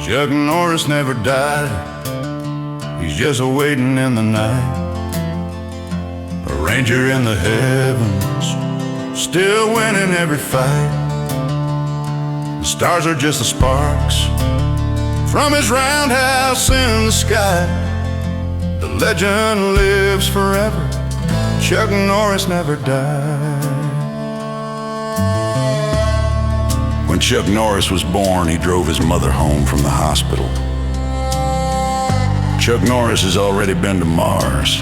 Chuck Norris never died. He's just waiting in the night. A ranger in the heavens, still winning every fight. The stars are just the sparks from his roundhouse in the sky. The legend lives forever. Chuck Norris never died. When Chuck Norris was born, he drove his mother home from the hospital. Chuck Norris has already been to Mars.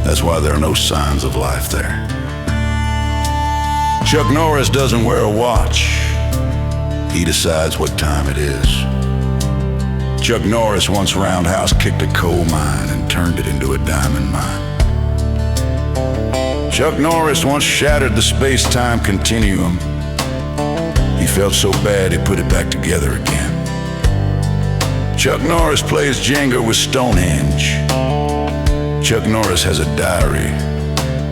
That's why there are no signs of life there. Chuck Norris doesn't wear a watch. He decides what time it is. Chuck Norris once roundhouse kicked a coal mine and turned it into a diamond mine. Chuck Norris once shattered the space-time continuum. He felt so bad he put it back together again. Chuck Norris plays Jenga with Stonehenge. Chuck Norris has a diary.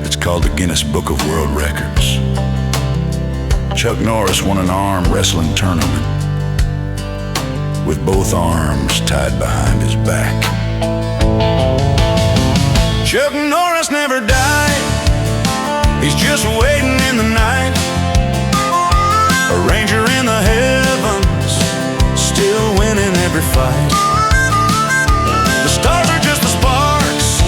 It's called the Guinness Book of World Records. Chuck Norris won an arm wrestling tournament with both arms tied behind his back. Chuck Norris never died. He's just waiting in the night. A ranger in the heavens, still winning every fight. The stars are just the sparks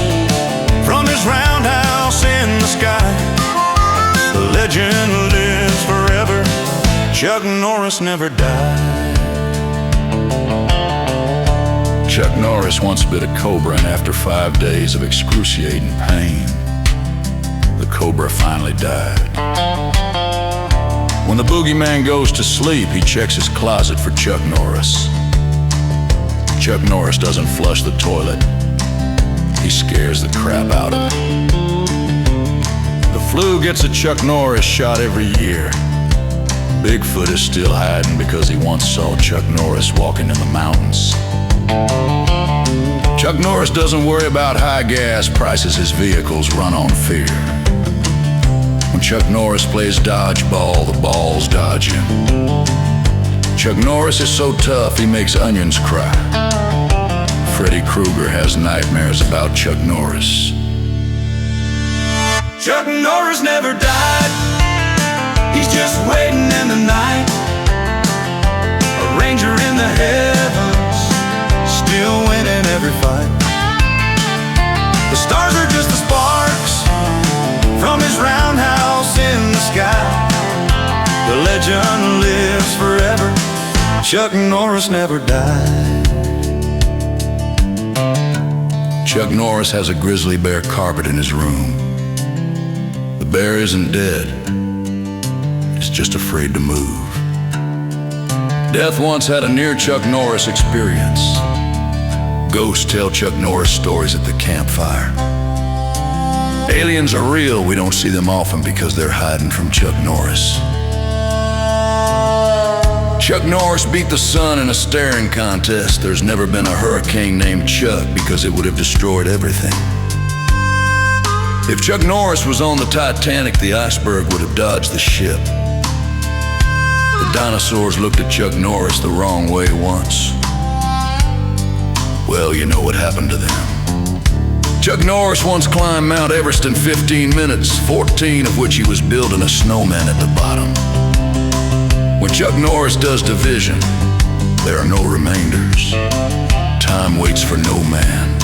from his roundhouse in the sky. The legend lives forever. Chuck Norris never died. Chuck Norris once bit a cobra, and after 5 days of excruciating pain, the cobra finally died. When the boogeyman goes to sleep, he checks his closet for Chuck Norris. Chuck Norris doesn't flush the toilet. He scares the crap out of it. The flu gets a Chuck Norris shot every year. Bigfoot is still hiding because he once saw Chuck Norris walking in the mountains. Chuck Norris doesn't worry about high gas prices. His vehicles run on fear. When Chuck Norris plays dodgeball, the balls dodge him. Chuck Norris is so tough, he makes onions cry. Freddy Krueger has nightmares about Chuck Norris. Chuck Norris never died. He's just waiting in the night. A ranger in the heavens, still winning every fight. The stars are just the sparks from his roundhouse in the sky. The legend lives forever. Chuck Norris never died. Chuck Norris has a grizzly bear carpet in his room. The bear isn't dead. It's just afraid to move. Death once had a near Chuck Norris experience. Ghosts tell Chuck Norris stories at the campfire. Aliens are real, we don't see them often because they're hiding from Chuck Norris. Chuck Norris beat the sun in a staring contest. There's never been a hurricane named Chuck because it would have destroyed everything. If Chuck Norris was on the Titanic, the iceberg would have dodged the ship. The dinosaurs looked at Chuck Norris the wrong way once. Well, you know what happened to them. Chuck Norris once climbed Mount Everest in 15 minutes, 14 of which he was building a snowman at the bottom. When Chuck Norris does division, there are no remainders. Time waits for no man,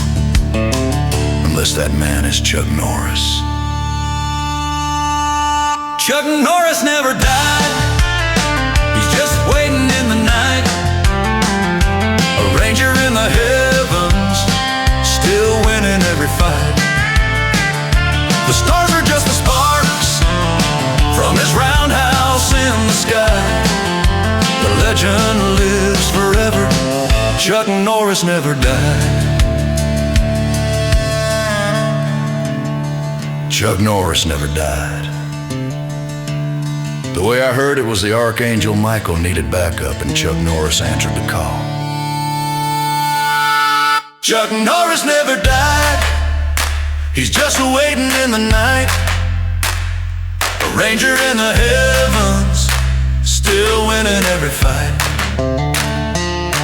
unless that man is Chuck Norris. Chuck Norris never died. He's just waiting in the night. A ranger in the heavens, still winning every fight. The stars are just the sparks from his roundhouse in the sky. The legend lives forever. Chuck Norris never died. Chuck Norris never died. The way I heard it was the Archangel Michael needed backup, and Chuck Norris answered the call. Chuck Norris never died. He's just waiting in the night. A ranger in the heavens, still winning every fight.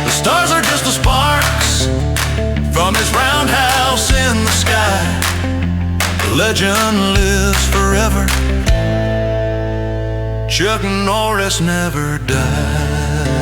The Stars are just the sparks from his roundhouse in the sky. The legend lives forever. Chuck Norris never died.